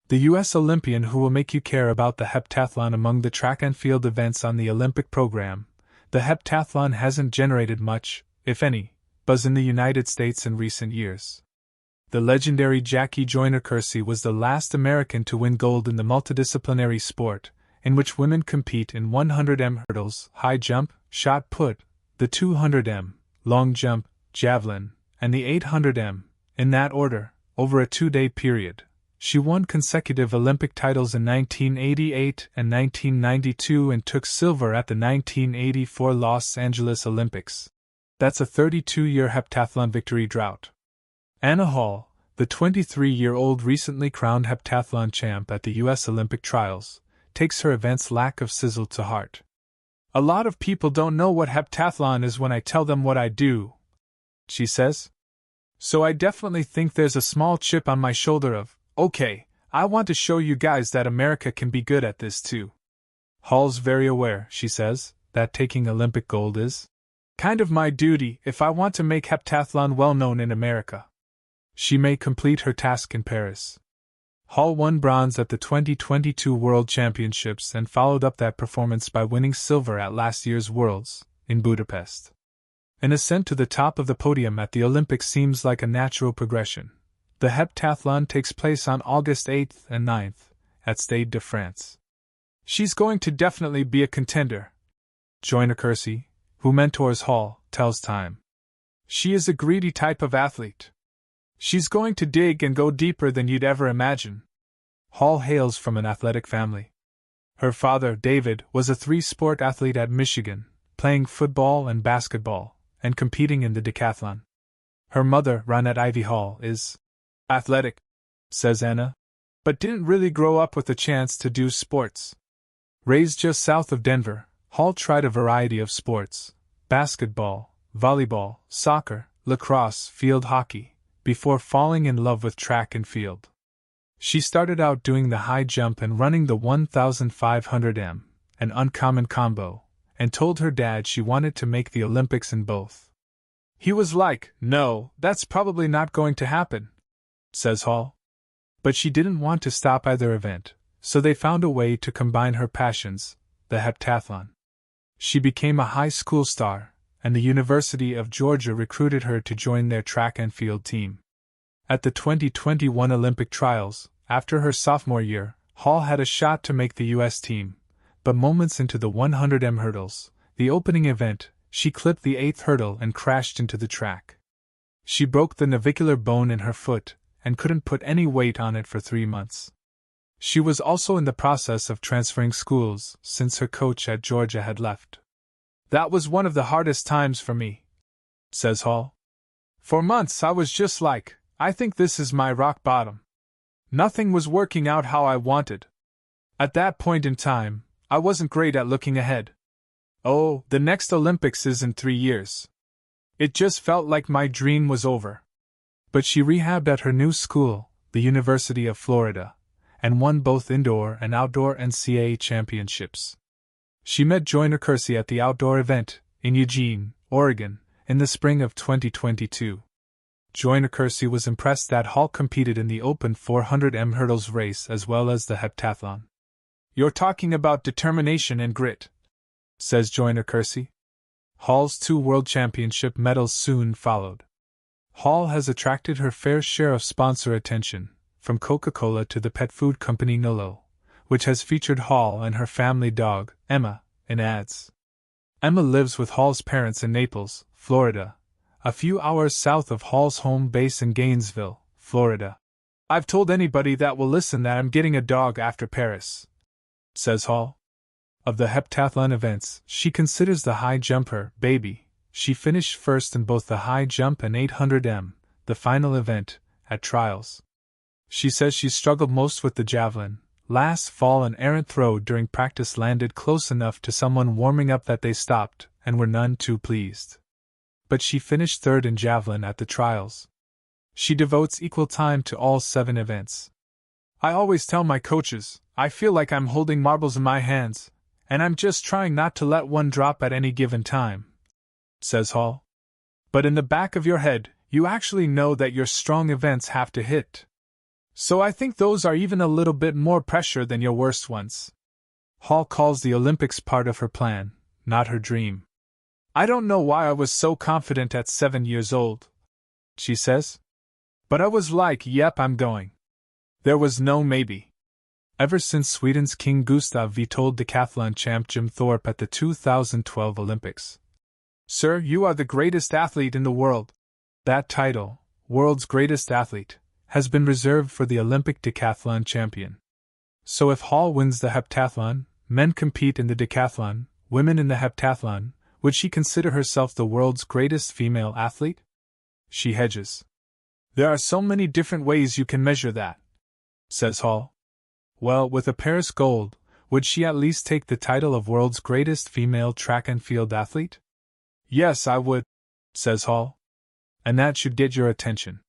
The U.S. Olympian who will make you care about the heptathlon. Among the track and field events on the Olympic program, the heptathlon hasn't generated much, if any, buzz in the United States in recent years. The legendary Jackie Joyner-Kersee was the last American to win gold in the multidisciplinary sport, in which women compete in 100m hurdles, high jump, shot put, the 200m, long jump, javelin, and the 800m, in that order, over a 2-day period. She won consecutive Olympic titles in 1988 and 1992 and took silver at the 1984 Los Angeles Olympics. That's a 32-year heptathlon victory drought. Anna Hall, the 23-year-old recently crowned heptathlon champ at the U.S. Olympic trials, takes her event's lack of sizzle to heart. "A lot of people don't know what heptathlon is when I tell them what I do," she says. "So I definitely think there's a small chip on my shoulder of, okay, I want to show you guys that America can be good at this too." Hall's very aware, she says, that taking Olympic gold is kind of my duty if I want to make heptathlon well known in America. She may complete her task in Paris. Hall won bronze at the 2022 World Championships and followed up that performance by winning silver at last year's Worlds, in Budapest. An ascent to the top of the podium at the Olympics seems like a natural progression. The heptathlon takes place on August 8th and 9th, at Stade de France. "She's going to definitely be a contender," Joyner-Kersee, who mentors Hall, tells Time. "She is a greedy type of athlete. She's going to dig and go deeper than you'd ever imagine." Hall hails from an athletic family. Her father, David, was a 3-sport athlete at Michigan, playing football and basketball, and competing in the decathlon. Her mother, Ronette Ivy Hall, is athletic, says Anna, but didn't really grow up with a chance to do sports. Raised just south of Denver, Hall tried a variety of sports: basketball, volleyball, soccer, lacrosse, field hockey, before falling in love with track and field. She started out doing the high jump and running the 1500m, an uncommon combo, and told her dad she wanted to make the Olympics in both. He was like, "No, that's probably not going to happen," says Hall. But she didn't want to stop either event, so they found a way to combine her passions, the heptathlon. She became a high school star, and the University of Georgia recruited her to join their track and field team. At the 2021 Olympic trials, after her sophomore year, Hall had a shot to make the U.S. team, but moments into the 100m hurdles, the opening event, she clipped the 8th hurdle and crashed into the track. She broke the navicular bone in her foot and couldn't put any weight on it for 3 months. She was also in the process of transferring schools since her coach at Georgia had left. "That was one of the hardest times for me," says Hall. "For months I was just like, I think this is my rock bottom. Nothing was working out how I wanted. At that point in time, I wasn't great at looking ahead. Oh, the next Olympics is in 3 years. It just felt like my dream was over." But she rehabbed at her new school, the University of Florida, and won both indoor and outdoor NCAA championships. She met Joyner-Kersee at the outdoor event, in Eugene, Oregon, in the spring of 2022. Joyner-Kersee was impressed that Hall competed in the open 400m hurdles race as well as the heptathlon. "You're talking about determination and grit," says Joyner-Kersee. Hall's 2 World Championship medals soon followed. Hall has attracted her fair share of sponsor attention, from Coca-Cola to the pet food company Nolo, which has featured Hall and her family dog, Emma, in ads. Emma lives with Hall's parents in Naples, Florida, a few hours south of Hall's home base in Gainesville, Florida. "I've told anybody that will listen that I'm getting a dog after Paris," says Hall. Of the heptathlon events, she considers the high jump her baby. She finished first in both the high jump and 800m, the final event, at trials. She says she struggled most with the javelin. Last fall, an errant throw during practice landed close enough to someone warming up that they stopped and were none too pleased. But she finished third in javelin at the trials. She devotes equal time to all 7 events. "I always tell my coaches, I feel like I'm holding marbles in my hands, and I'm just trying not to let one drop at any given time," says Hall. "But in the back of your head, you actually know that your strong events have to hit." So I think those are even a little bit more pressure than your worst ones. Hall calls the Olympics part of her plan, not her dream. I don't know why I was so confident at 7 years old, she says. But I was like, yep, I'm going. There was no maybe. Ever since Sweden's King Gustav V told decathlon champ Jim Thorpe at the 2012 Olympics, "Sir, you are the greatest athlete in the world." That title, world's greatest athlete, has been reserved for the Olympic decathlon champion. So if Hall wins the heptathlon, men compete in the decathlon, women in the heptathlon, would she consider herself the world's greatest female athlete? She hedges. There are so many different ways you can measure that, says Hall. Well, with a Paris gold, would she at least take the title of world's greatest female track and field athlete? Yes, I would, says Hall. And that should get your attention.